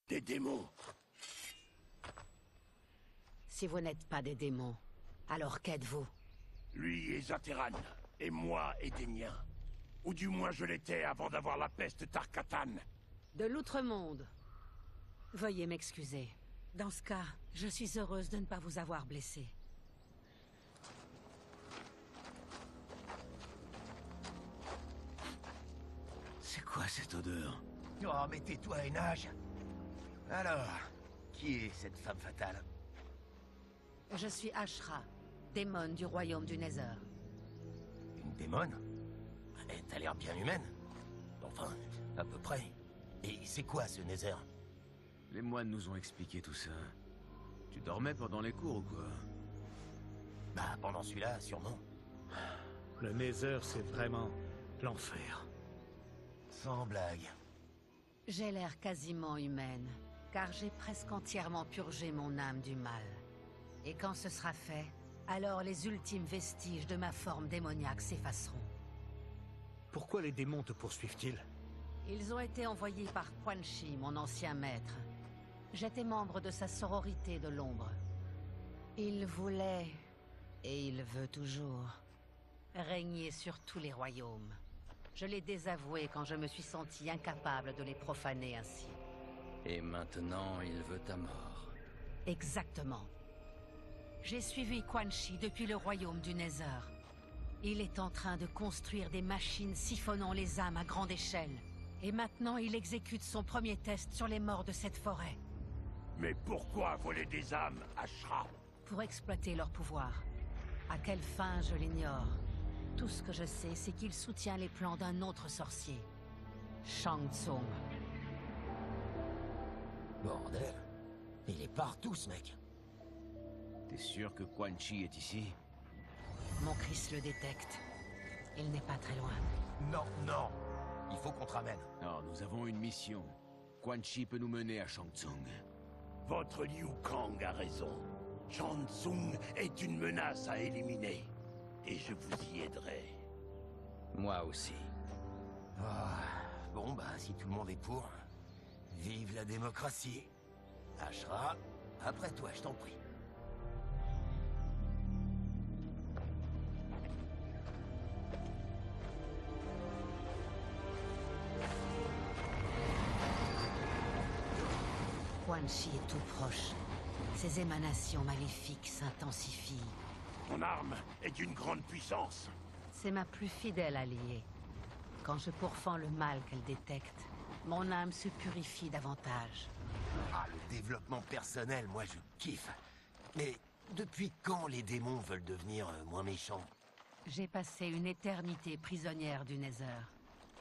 Des démons. Si vous n'êtes pas des démons, alors qu'êtes-vous? Lui est Zateran, et moi Édenien. Ou du moins je l'étais avant d'avoir la peste Tarkatan. De l'Outre-Monde. Veuillez m'excuser. Dans ce cas, je suis heureuse de ne pas vous avoir blessé. C'est quoi cette odeur? Oh, mais tais-toi, Enage. Alors, qui est cette femme fatale? Je suis Ashra, démon du royaume du Nether. Une démone? T'as l'air bien humaine. Enfin, à peu près. Et c'est quoi ce Nether? Les moines nous ont expliqué tout ça. Tu dormais pendant les cours ou quoi? Bah, pendant celui-là, sûrement. Le Nether, c'est vraiment l'enfer. Sans blague. J'ai l'air quasiment humaine, car j'ai presque entièrement purgé mon âme du mal. Et quand ce sera fait, alors les ultimes vestiges de ma forme démoniaque s'effaceront. Pourquoi les démons te poursuivent-ils? Ils ont été envoyés par Quan Chi, mon ancien maître. J'étais membre de sa sororité de l'ombre. Il voulait, et il veut toujours, régner sur tous les royaumes. Je l'ai désavoué quand je me suis senti incapable de les profaner ainsi. Et maintenant, il veut ta mort. Exactement. J'ai suivi Quan Chi depuis le royaume du Nether. Il est en train de construire des machines siphonnant les âmes à grande échelle. Et maintenant, il exécute son premier test sur les morts de cette forêt. Mais pourquoi voler des âmes, Ashra? Pour exploiter leur pouvoir. À quelle fin, je l'ignore. Tout ce que je sais, c'est qu'il soutient les plans d'un autre sorcier. Shang Tsung. Bordel. Il est partout, ce mec. T'es sûr que Quan Chi est ici? Mon Chris le détecte. Il n'est pas très loin. Non, non. Il faut qu'on te ramène. Non, nous avons une mission. Quan Chi peut nous mener à Shang Tsung. Votre Liu Kang a raison. Shang Tsung est une menace à éliminer. Et je vous y aiderai. Moi aussi. Ah, bon, bah, si tout le monde est pour... Vive la démocratie. Ashra, après toi, je t'en prie. Quan Chi est tout proche. Ses émanations maléfiques s'intensifient. Ton arme est d'une grande puissance. C'est ma plus fidèle alliée. Quand je pourfends le mal qu'elle détecte, mon âme se purifie davantage. Ah, le développement personnel, moi je kiffe. Mais depuis quand les démons veulent devenir moins méchants? J'ai passé une éternité prisonnière du Nether.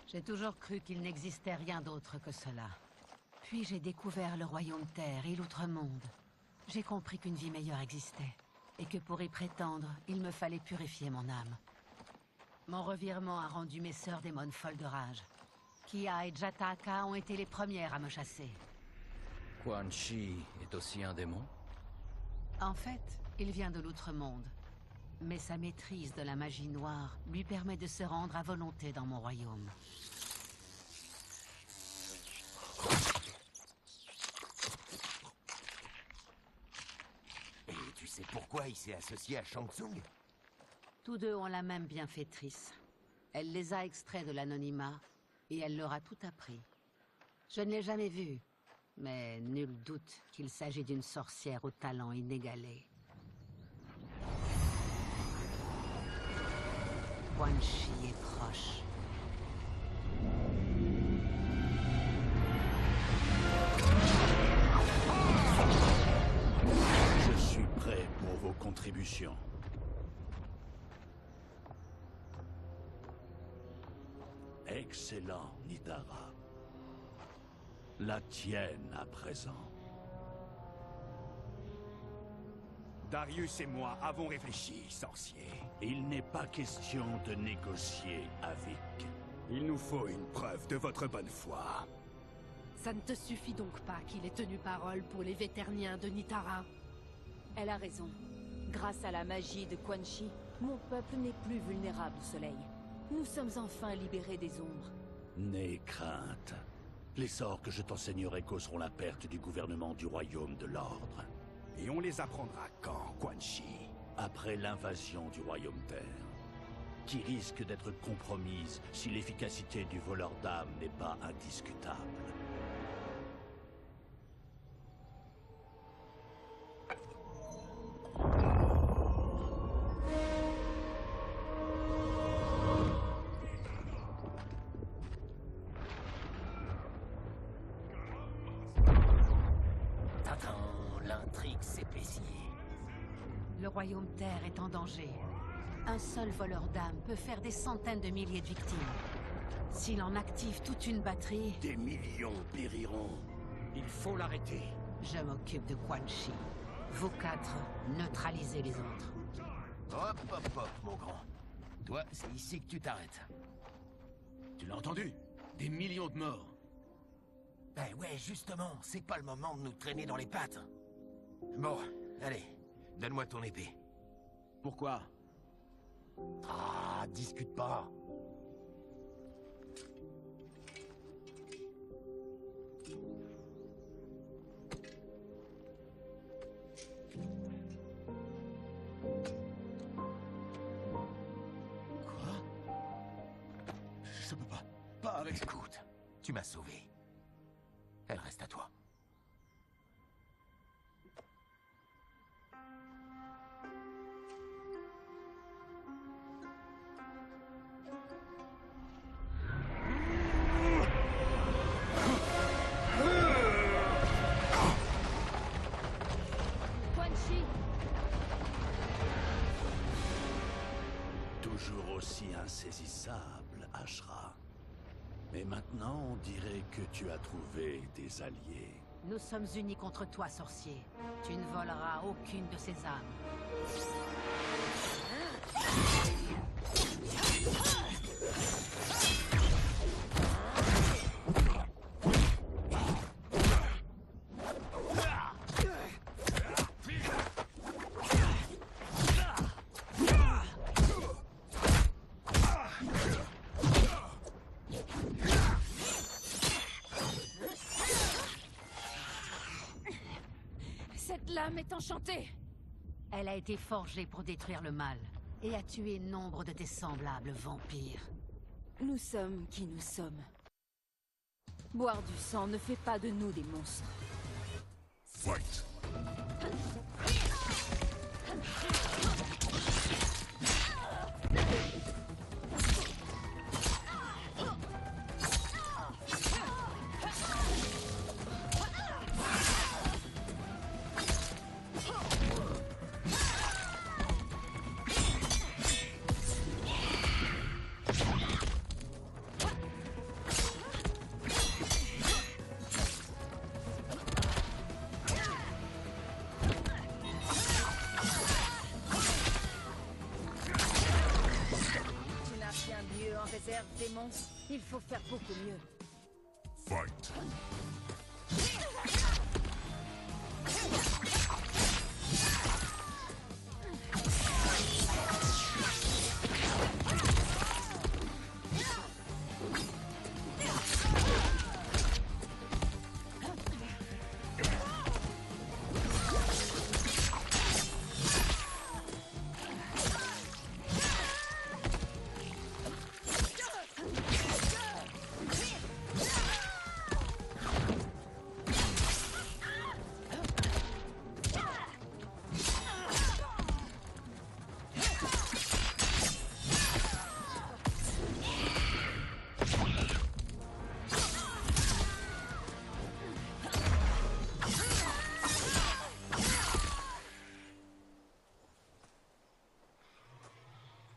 J'ai toujours cru qu'il n'existait rien d'autre que cela. Puis j'ai découvert le royaume terre et l'outre-monde. J'ai compris qu'une vie meilleure existait, et que pour y prétendre, il me fallait purifier mon âme. Mon revirement a rendu mes sœurs démones folles de rage. Kia et Jataka ont été les premières à me chasser. Quan Chi est aussi un démon? En fait, il vient de l'outre-monde. Mais sa maîtrise de la magie noire lui permet de se rendre à volonté dans mon royaume. Et tu sais pourquoi il s'est associé à Shang Tsung? Tous deux ont la même bienfaitrice. Elle les a extraits de l'anonymat, et elle leur a tout appris. Je ne l'ai jamais vue, mais nul doute qu'il s'agit d'une sorcière au talent inégalé. Quan Chi est proche. Je suis prêt pour vos contributions. Excellent, Nidara. La tienne à présent. Darius et moi avons réfléchi, sorcier. Il n'est pas question de négocier avec. Il nous faut une preuve de votre bonne foi. Ça ne te suffit donc pas qu'il ait tenu parole pour les Véterniens de Nitara? Elle a raison. Grâce à la magie de Quan Chi, mon peuple n'est plus vulnérable au soleil. Nous sommes enfin libérés des ombres. N'aie crainte. Les sorts que je t'enseignerai causeront la perte du gouvernement du royaume de l'ordre. Et on les apprendra quand, Quan Chi? Après l'invasion du royaume terre, qui risque d'être compromise si l'efficacité du voleur d'âme n'est pas indiscutable. L'intrigue s'épaissit. Le royaume terre est en danger. Un seul voleur d'âme peut faire des centaines de milliers de victimes. S'il en active toute une batterie... Des millions périront. Il faut l'arrêter. Je m'occupe de Quan Chi. Vous quatre, neutralisez les autres. Hop, hop, hop, mon grand. Toi, c'est ici que tu t'arrêtes. Tu l'as entendu? Des millions de morts. Ben ouais, justement, c'est pas le moment de nous traîner dans les pattes. Bon, allez, donne-moi ton épée. Pourquoi? Ah, discute pas. Quoi? Je peux pas. Pas avec... Écoute, tu m'as sauvé. Elle reste à toi. Quan Chi! Toujours aussi insaisissable, Ashra. Mais maintenant, on dirait que tu as trouvé des alliés. Nous sommes unis contre toi, sorcier. Tu ne voleras aucune de ces âmes. Cette lame est enchantée! Elle a été forgée pour détruire le mal et a tué nombre de tes semblables vampires. Nous sommes qui nous sommes. Boire du sang ne fait pas de nous des monstres. Fight! Tu n'as rien mieux en réserve, démon. Il faut faire beaucoup mieux. Fight!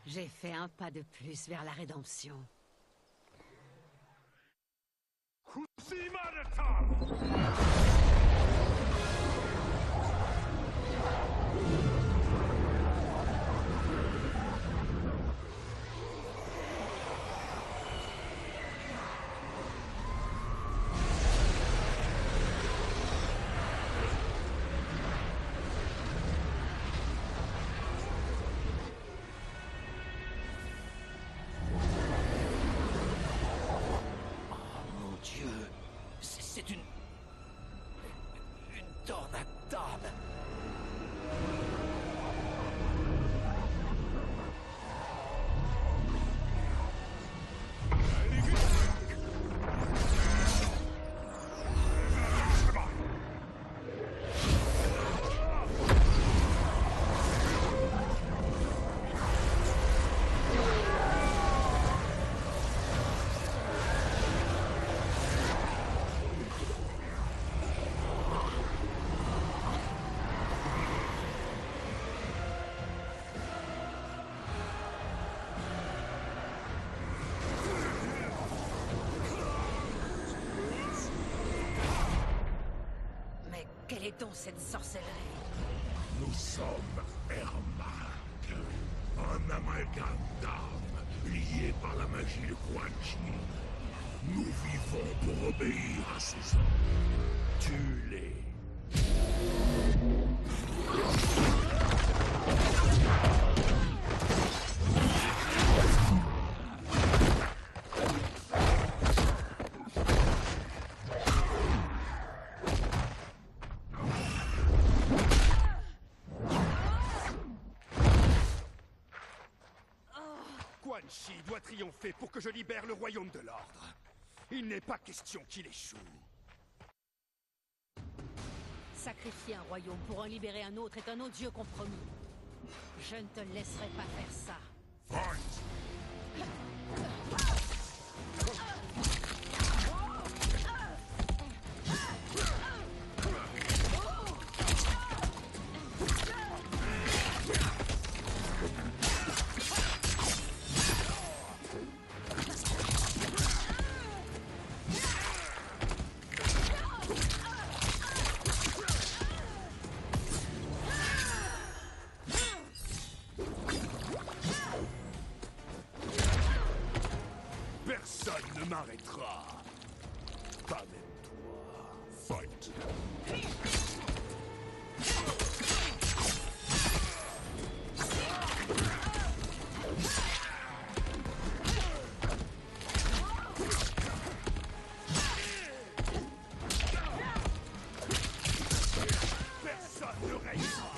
J'ai fait un pas de plus vers la rédemption. Quelle est donc cette sorcellerie? Nous sommes Ermac, un amalgame d'âmes liées par la magie de Quan Chi. Nous vivons pour obéir à ses ordres. Tue-les. Quan Chi doit triompher pour que je libère le royaume de l'ordre. Il n'est pas question qu'il échoue. Sacrifier un royaume pour en libérer un autre est un odieux compromis. Je ne te laisserai pas faire ça. Fight! Personne ne m'arrêtera. Pas même toi. Fight! Personne ne réussira.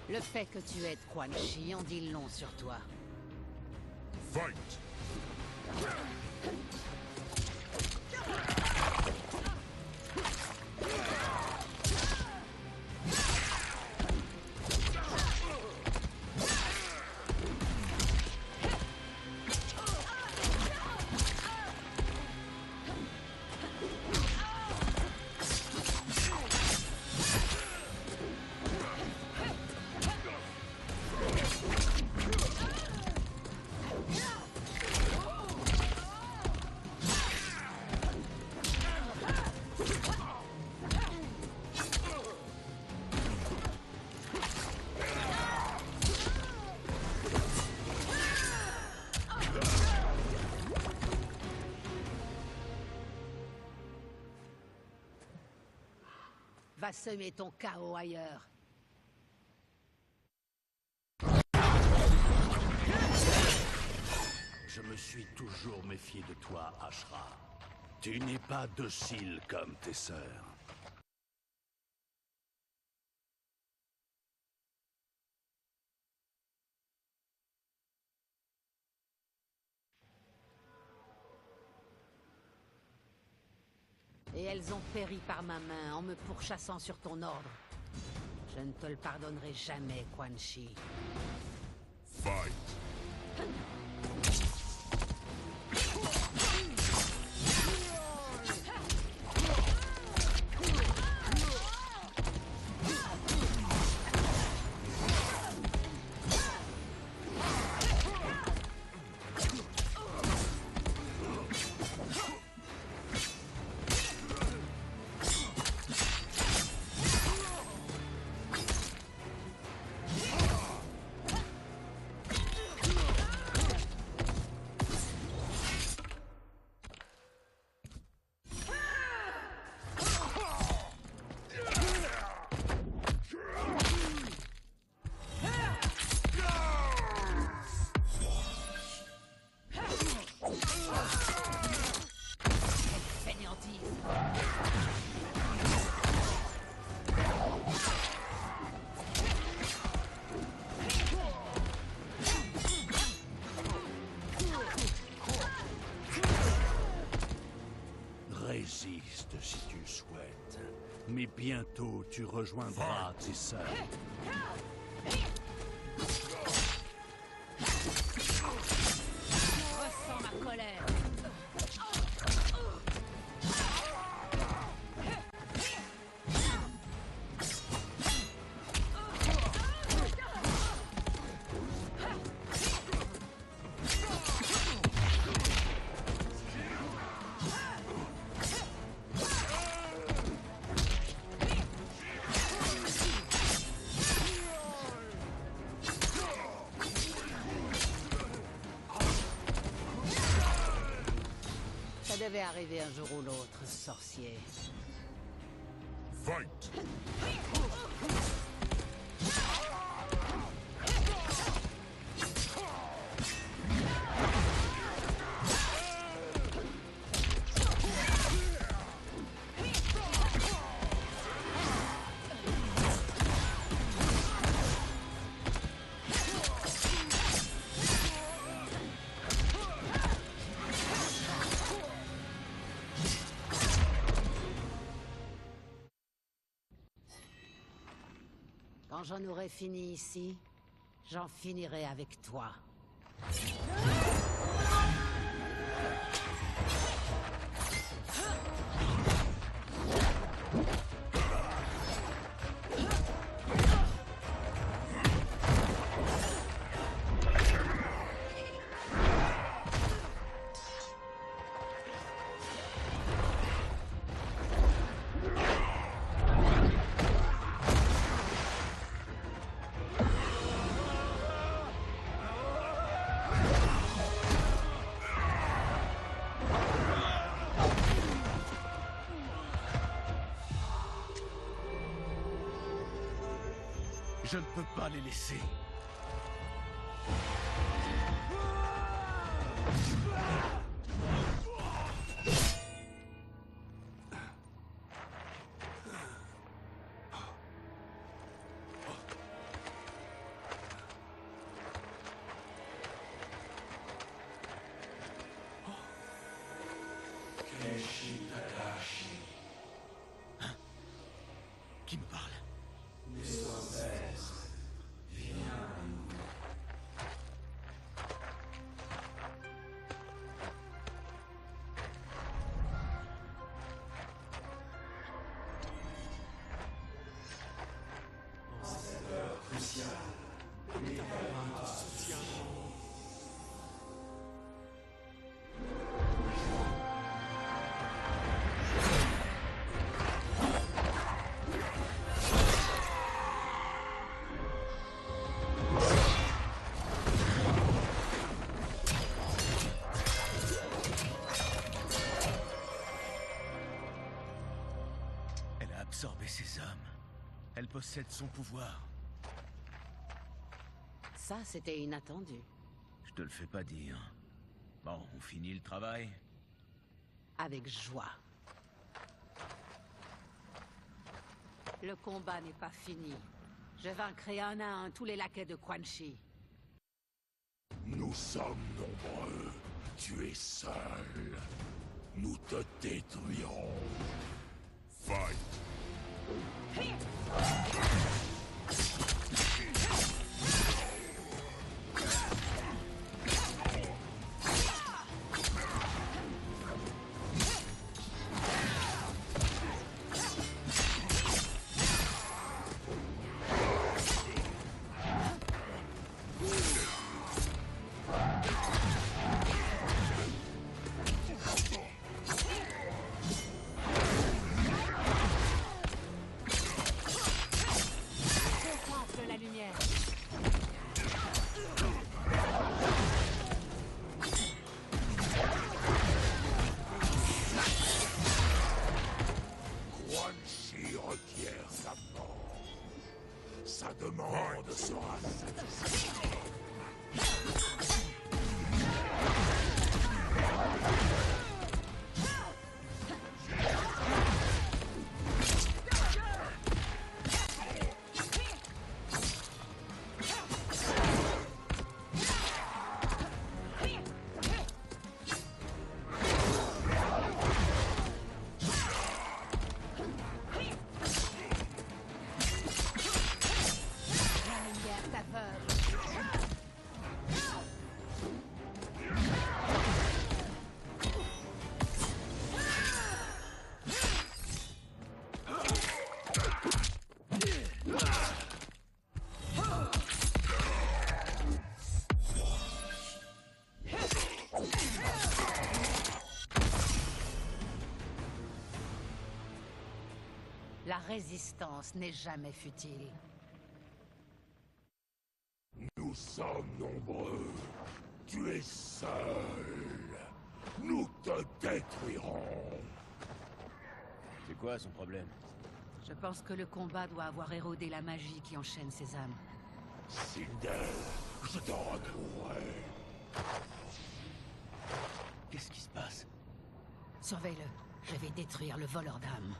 Le fait que tu aides Quan Chi en dit long sur toi. Fight! Va semer ton chaos ailleurs. Je me suis toujours méfié de toi, Ashra. Tu n'es pas docile comme tes sœurs. Et elles ont péri par ma main en me pourchassant sur ton ordre. Je ne te le pardonnerai jamais, Quan Chi. Fight! Résiste si tu souhaites. Mais bientôt tu rejoindras tes sœurs. Ressens ma colère. devait arriver un jour ou l'autre, sorcier. Fight! Quand j'en aurai fini ici, j'en finirai avec toi. Je ne peux pas les laisser. Qui me parle? Elle a absorbé ses hommes. Elle possède son pouvoir. Ça, c'était inattendu. Je te le fais pas dire. Bon, on finit le travail? Avec joie. Le combat n'est pas fini. Je vaincrai un à un tous les laquais de Quan Chi. Nous sommes nombreux. Tu es seul. Nous te détruirons. Fight! La lumière. Quan Chi requiert sa mort. Sa demande sera satisfaite. La résistance n'est jamais futile. Nous sommes nombreux. Tu es seul. nous te détruirons. C'est quoi son problème? Je pense que le combat doit avoir érodé la magie qui enchaîne ces âmes. Sindel, je te retrouverai. Qu'est-ce qui se passe? Surveille-le. Je vais détruire le voleur d'âmes.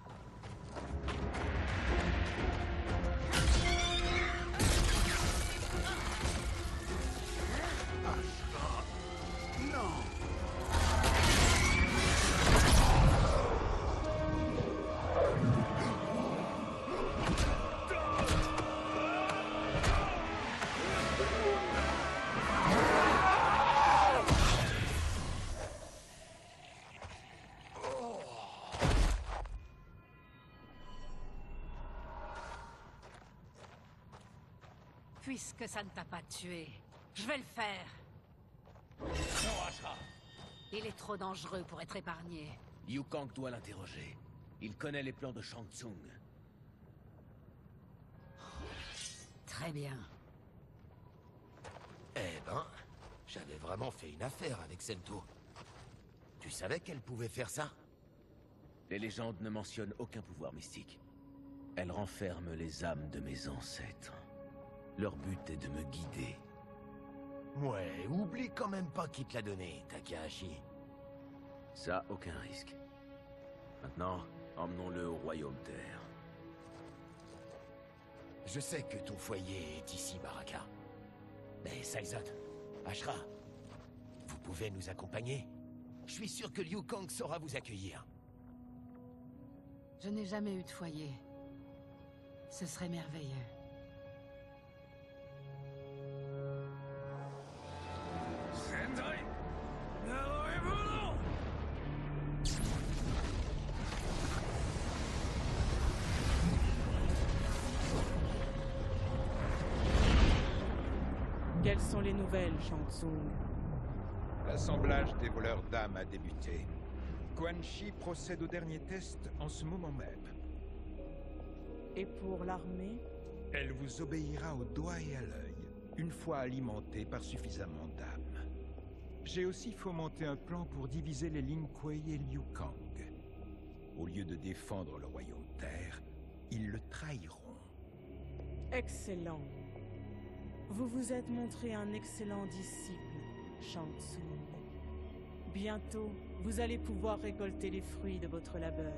Puisque ça ne t'a pas tué, je vais le faire. Non, Ashra! Il est trop dangereux pour être épargné. Liu Kang doit l'interroger. Il connaît les plans de Shang Tsung. Très bien. Eh ben, j'avais vraiment fait une affaire avec Sento. Tu savais qu'elle pouvait faire ça? Les légendes ne mentionnent aucun pouvoir mystique. Elle renferme les âmes de mes ancêtres. Leur but est de me guider. Ouais, oublie quand même pas qui te l'a donné, Takahashi. Ça, aucun risque. Maintenant, emmenons-le au Royaume Terre. Je sais que ton foyer est ici, Baraka. Mais Saizot, Ashra, vous pouvez nous accompagner? Je suis sûr que Liu Kang saura vous accueillir. Je n'ai jamais eu de foyer. Ce serait merveilleux. Quelles sont les nouvelles, Shang Tsung? L'assemblage des voleurs d'âmes a débuté. Quan Chi procède au dernier test en ce moment même. Et pour l'armée? Elle vous obéira au doigt et à l'œil, une fois alimentée par suffisamment d'âmes. J'ai aussi fomenté un plan pour diviser les Lin Kuei et Liu Kang. Au lieu de défendre le Royaume Terre, ils le trahiront. Excellent. Vous vous êtes montré un excellent disciple, Shang Tsung. Bientôt, vous allez pouvoir récolter les fruits de votre labeur.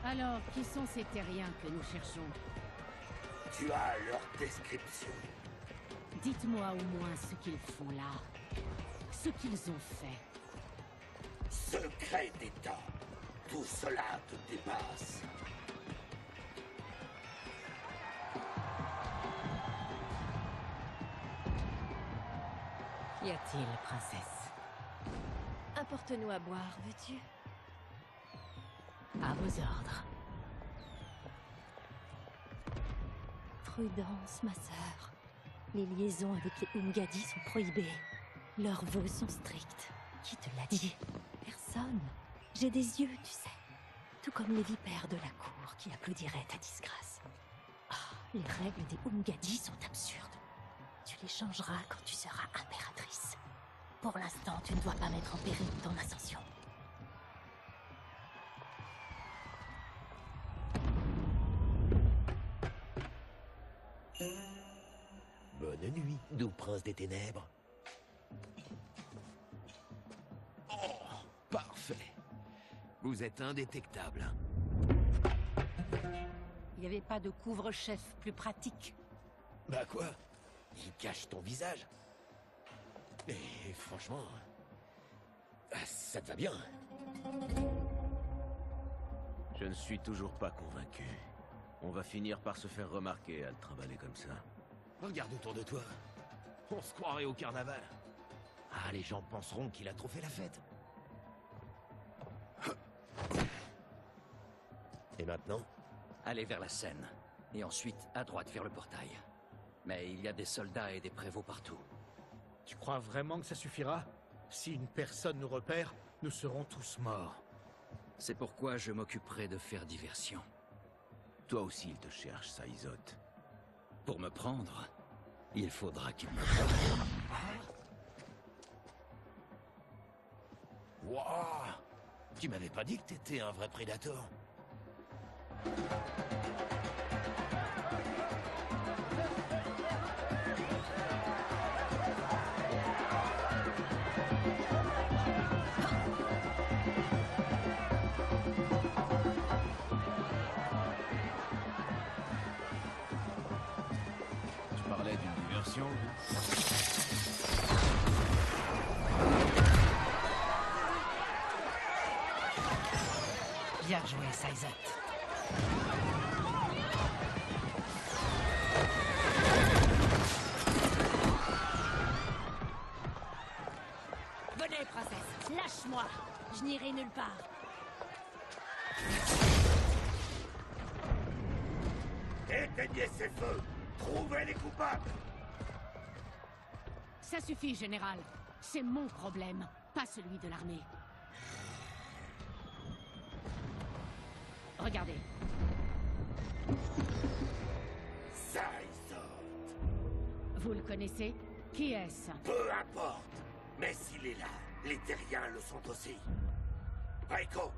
Alors, qui sont ces terriens que nous cherchons? Tu as leur description. Dites-moi au moins ce qu'ils font là. Ce qu'ils ont fait. Secret d'État. Tout cela te dépasse. Qu'y a-t-il, princesse? Apporte-nous à boire, veux-tu? À vos ordres. Prudence, ma sœur. Les liaisons avec les Umgadi sont prohibées. Leurs vœux sont stricts. Qui te l'a dit? Personne. J'ai des yeux, tu sais. Tout comme les vipères de la cour qui applaudiraient ta disgrâce. Ah, les règles des Umgadi sont absurdes. Tu les changeras quand tu seras impératrice. Pour l'instant, tu ne dois pas mettre en péril ton ascension. Doux prince des ténèbres. Oh, parfait. Vous êtes indétectable. Il n'y avait pas de couvre-chef plus pratique? Bah quoi? Il cache ton visage. Et franchement... ça te va bien. Je ne suis toujours pas convaincu. On va finir par se faire remarquer à le trimballer comme ça. Regarde autour de toi. On se croirait au carnaval. Ah, les gens penseront qu'il a trop fait la fête. Et maintenant? Allez vers la Seine, et ensuite à droite vers le portail. Mais il y a des soldats et des prévôts partout. Tu crois vraiment que ça suffira? Si une personne nous repère, nous serons tous morts. C'est pourquoi je m'occuperai de faire diversion. Toi aussi, il te cherche, ça, Isotte. Pour me prendre, il faudra qu'il me prenne. Wouah! Tu m'avais pas dit que t'étais un vrai prédateur. Tu parlais d'une diversion? Bien joué, Saizat. Venez, princesse, lâche-moi. Je n'irai nulle part. Éteignez ces feux! Trouvez les coupables! Ça suffit, général. C'est mon problème, pas celui de l'armée. Regardez. Saizot! Vous le connaissez? Qui est-ce? Peu importe! Mais s'il est là, les terriens le sont aussi. Raiko!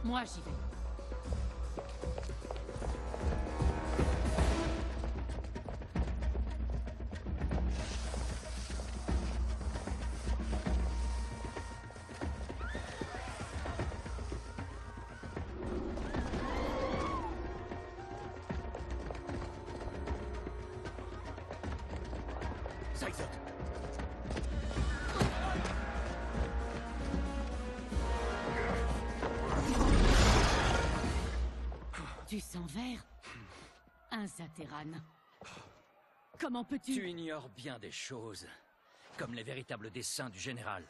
Moi, j'y vais. Saizot! Du sang vert? Un Zateran. Comment peux-tu... Tu ignores bien des choses, comme les véritables desseins du général.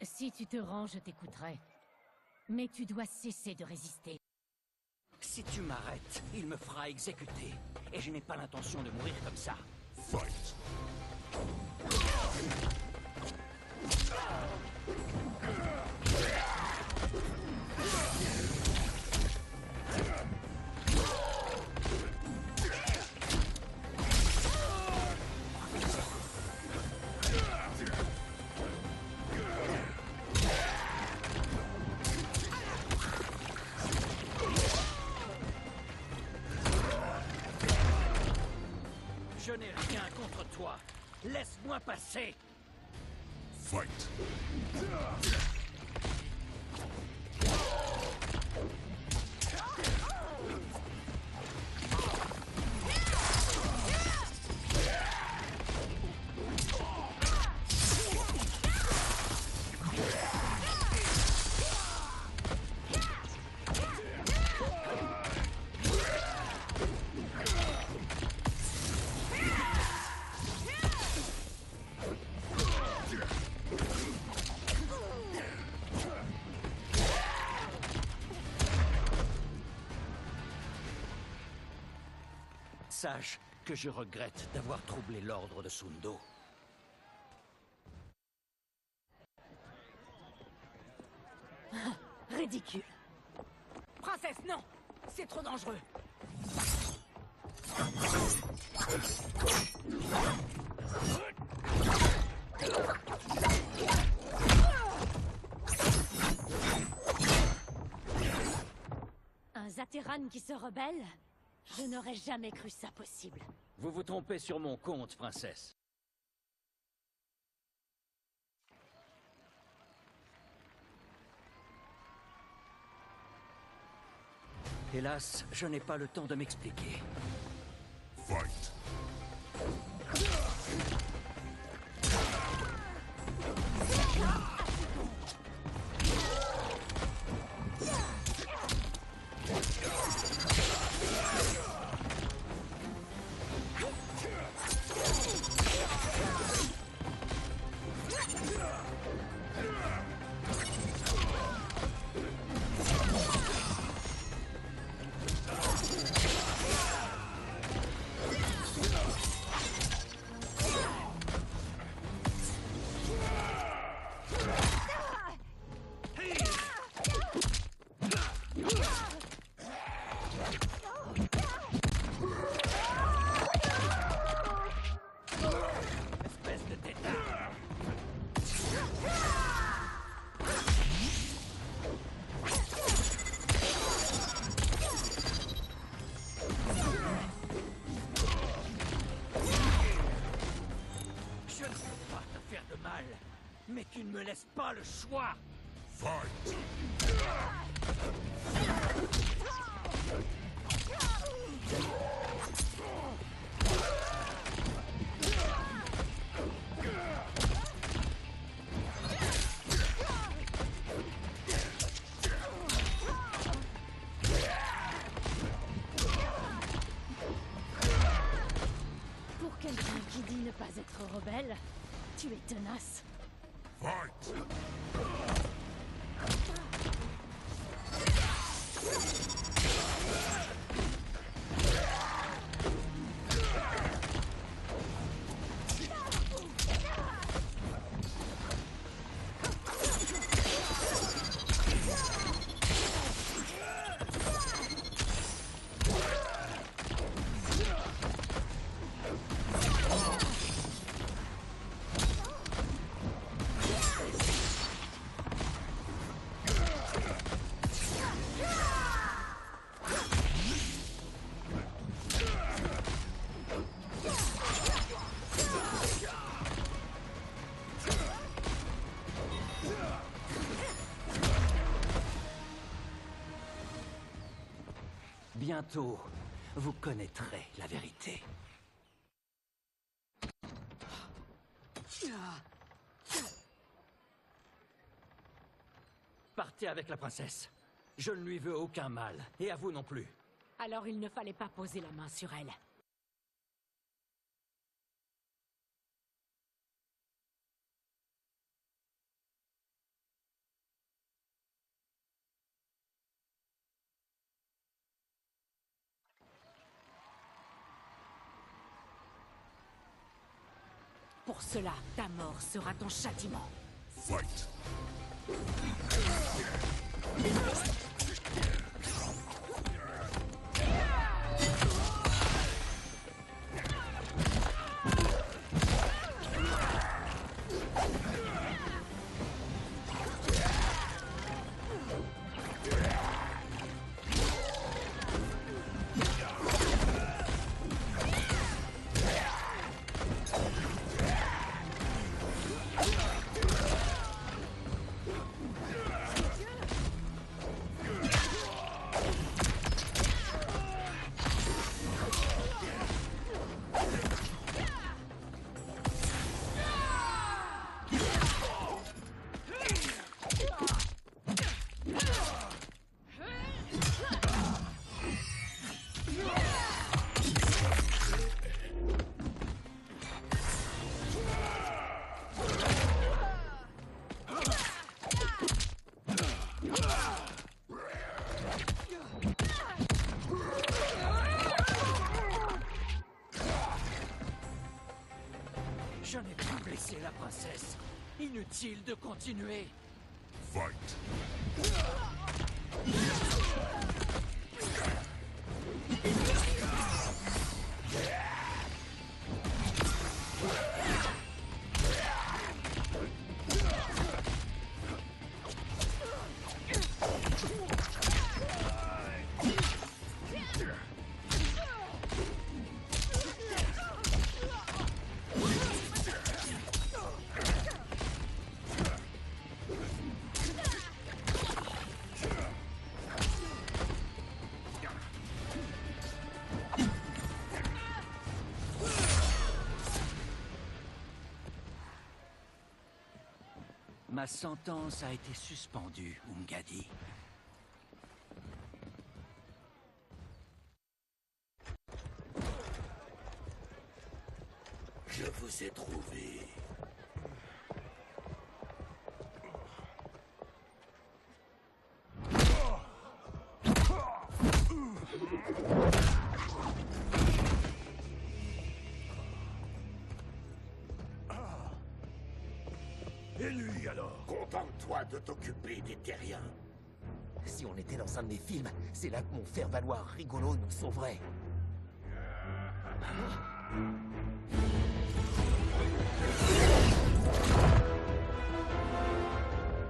Si tu te rends, je t'écouterai. Mais tu dois cesser de résister. Si tu m'arrêtes, il me fera exécuter. Et je n'ai pas l'intention de mourir comme ça. Fight! Je n'ai rien contre toi. Laisse-moi passer. Fight! Sache que je regrette d'avoir troublé l'ordre de Sundo. Ridicule. Princesse, non! C'est trop dangereux. Un Zaterran qui se rebelle? Je n'aurais jamais cru ça possible. Vous vous trompez sur mon compte, princesse. Hélas, je n'ai pas le temps de m'expliquer. Fight. Mais tu ne me laisses pas le choix. Fight. Pour quelqu'un qui dit ne pas être rebelle, tu es tenace. Fight. Bientôt, vous connaîtrez la vérité. Partez avec la princesse. Je ne lui veux aucun mal, et à vous non plus. Alors il ne fallait pas poser la main sur elle. Pour cela, ta mort sera ton châtiment. Fight. princesse. Inutile de continuer. Fight. Ma sentence a été suspendue, Umgadi. Je vous ai trouvé. Et lui alors? Contente-toi de t'occuper des terriens. Si on était dans un de mes films, c'est là que mon faire-valoir rigolo nous sauverait.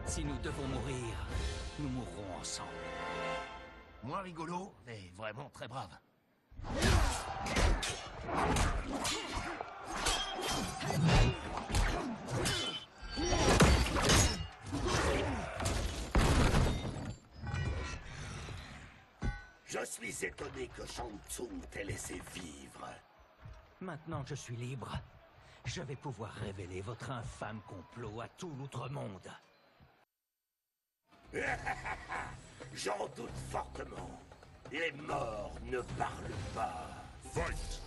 Si nous devons mourir, nous mourrons ensemble. Moins rigolo, mais vraiment très brave. Je suis étonné que Shang Tsung t'ait laissé vivre. Maintenant que je suis libre, je vais pouvoir révéler votre infâme complot à tout l'outre-monde. J'en doute fortement. Les morts ne parlent pas. Fight!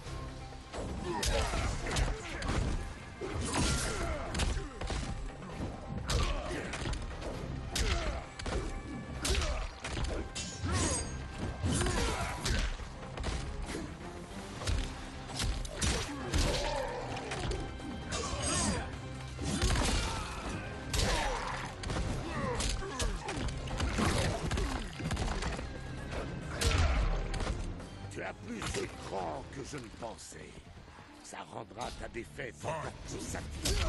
Tu as plus de cran que je ne pensais. Ça rendra ta défaite encore plus satisfaisante.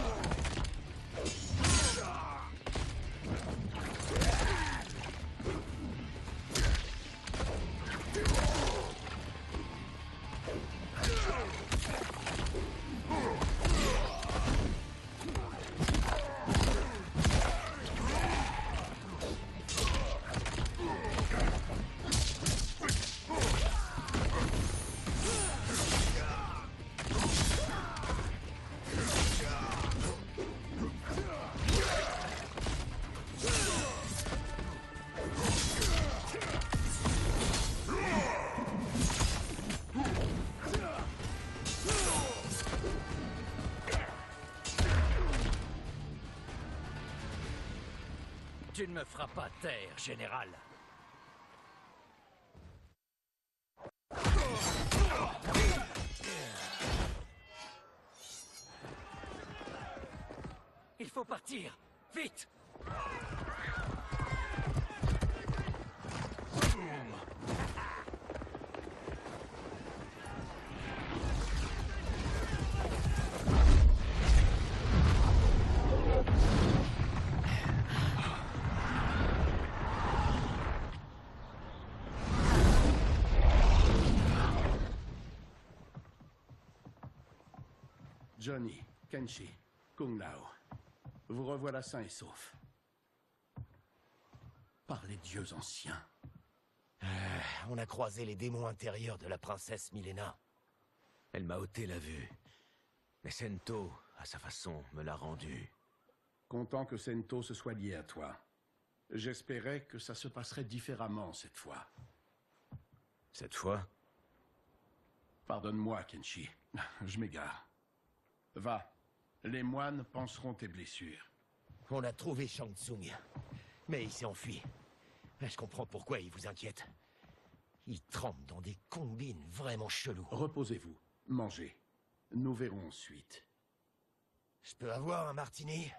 Tu ne me feras pas taire, général. Il faut partir, vite! Johnny, Kenshi, Kung Lao, vous revoilà sains et saufs. Par les dieux anciens. On a croisé les démons intérieurs de la princesse Milena. Elle m'a ôté la vue. Mais Sento, à sa façon, me l'a rendue. Content que Sento se soit lié à toi. J'espérais que ça se passerait différemment cette fois. Cette fois? Pardonne-moi, Kenshi. Je m'égare. Va. Les moines penseront tes blessures. On a trouvé Shang Tsung. Mais il s'est enfui. Je comprends pourquoi il vous inquiète. Il trempe dans des combines vraiment chelous. Reposez-vous. Mangez. Nous verrons ensuite. Je peux avoir un martini?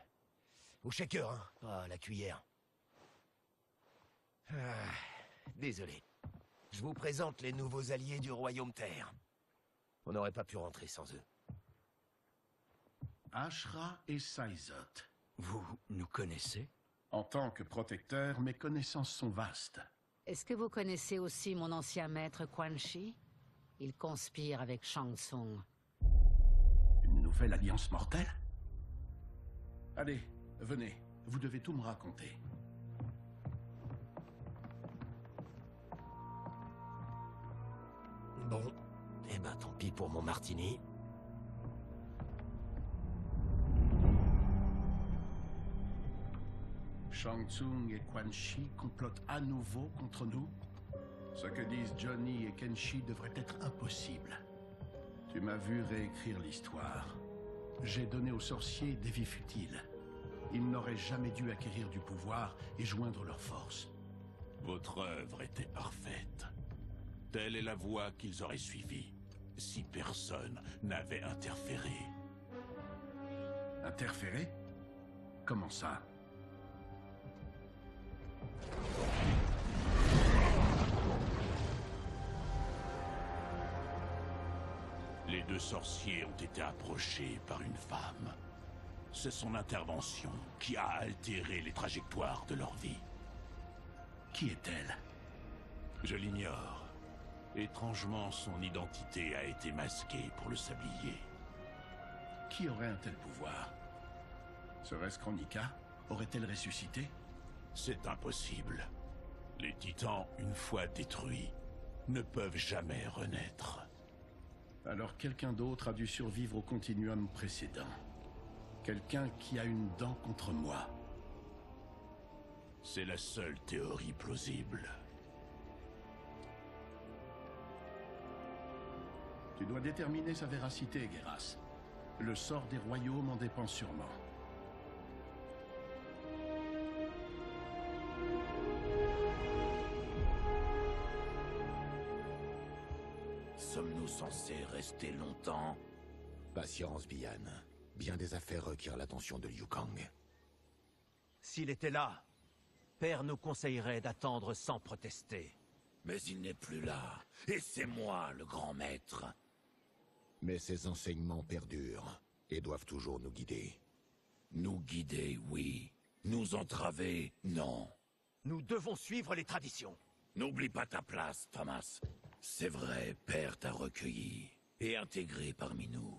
Au shaker, hein, pas à la cuillère. Désolé. Je vous présente les nouveaux alliés du Royaume Terre. On n'aurait pas pu rentrer sans eux. Ashra et Saizot. Vous nous connaissez? En tant que protecteur, mes connaissances sont vastes. Est-ce que vous connaissez aussi mon ancien maître Quan Chi? Il conspire avec Shang Tsung. Une nouvelle alliance mortelle? Allez, venez. Vous devez tout me raconter. Bon, eh ben tant pis pour mon martini. Shang Tsung et Quan Chi complotent à nouveau contre nous? Ce que disent Johnny et Kenshi devrait être impossible. Tu m'as vu réécrire l'histoire. J'ai donné aux sorciers des vies futiles. Ils n'auraient jamais dû acquérir du pouvoir et joindre leurs forces. Votre œuvre était parfaite. Telle est la voie qu'ils auraient suivie, si personne n'avait interféré. Interféré? Comment ça? Les deux sorciers ont été approchés par une femme. C'est son intervention qui a altéré les trajectoires de leur vie. Qui est-elle? Je l'ignore. Étrangement, son identité a été masquée pour le sablier. Qui aurait un tel pouvoir? Serait-ce Kronika? Aurait-elle ressuscité? C'est impossible. Les titans, une fois détruits, ne peuvent jamais renaître. Alors quelqu'un d'autre a dû survivre au continuum précédent. Quelqu'un qui a une dent contre moi. C'est la seule théorie plausible. Tu dois déterminer sa véracité, Geras. Le sort des royaumes en dépend sûrement. Sommes-nous censés rester longtemps? Patience, Bian. Bien des affaires requièrent l'attention de Liu Kang. S'il était là, Père nous conseillerait d'attendre sans protester. Mais il n'est plus là, et c'est moi le grand maître. Mais ces enseignements perdurent et doivent toujours nous guider. Nous guider, oui. Nous entraver, non. Nous devons suivre les traditions. N'oublie pas ta place, Thomas. C'est vrai, Père t'a recueilli et intégré parmi nous.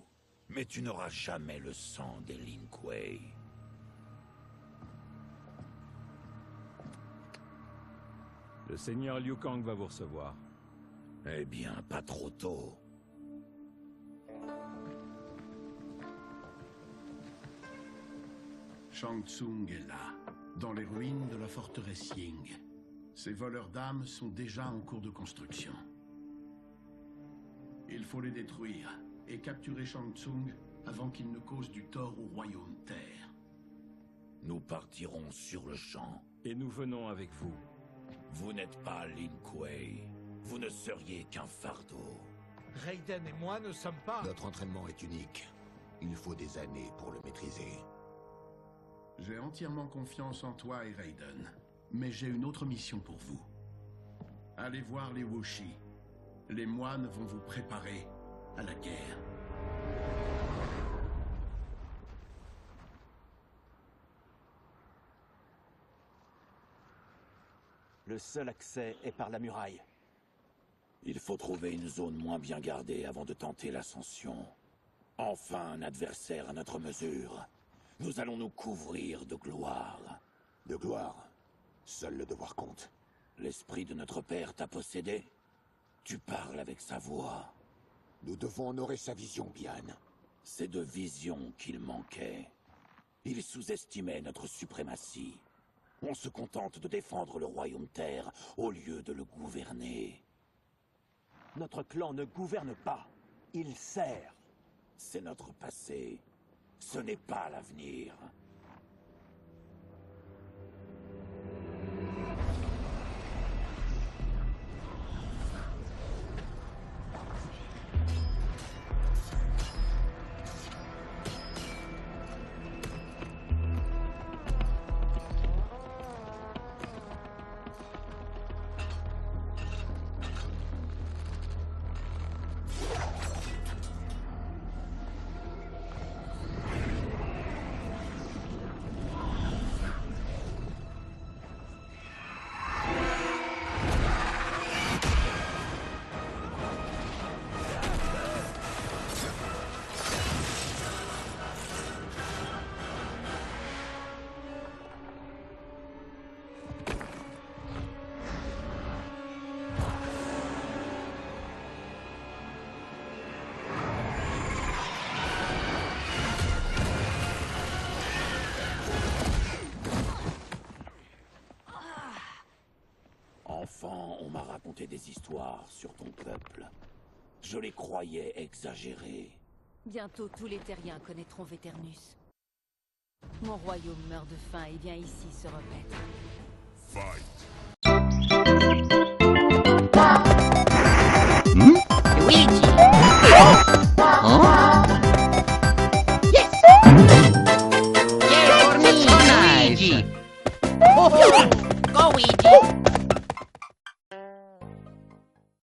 Mais tu n'auras jamais le sang des Lin Kuei. Le seigneur Liu Kang va vous recevoir. Eh bien, pas trop tôt. Shang Tsung est là, dans les ruines de la forteresse Ying. Ces voleurs d'âmes sont déjà en cours de construction. Il faut les détruire et capturer Shang Tsung avant qu'il ne cause du tort au Royaume Terre. Nous partirons sur le champ. Et nous venons avec vous. Vous n'êtes pas Lin Kuei. Vous ne seriez qu'un fardeau. Raiden et moi ne sommes pas... Notre entraînement est unique. Il faut des années pour le maîtriser. J'ai entièrement confiance en toi et Raiden. Mais j'ai une autre mission pour vous. Allez voir les Wuxi. Les moines vont vous préparer à la guerre. Le seul accès est par la muraille. Il faut trouver une zone moins bien gardée avant de tenter l'ascension. Enfin un adversaire à notre mesure. Nous allons nous couvrir de gloire. De gloire? Seul le devoir compte. L'esprit de notre père t'a possédé? Tu parles avec sa voix. Nous devons honorer sa vision, Bian. C'est de vision qu'il manquait. Il sous-estimait notre suprématie. On se contente de défendre le Royaume Terre au lieu de le gouverner. Notre clan ne gouverne pas. Il sert. C'est notre passé. Ce n'est pas l'avenir. des histoires sur ton peuple. Je les croyais exagérées. Bientôt tous les terriens connaîtront Véternus. Mon royaume meurt de faim et vient ici se repaître. Luigi! Yes! Yeah, for me! So nice!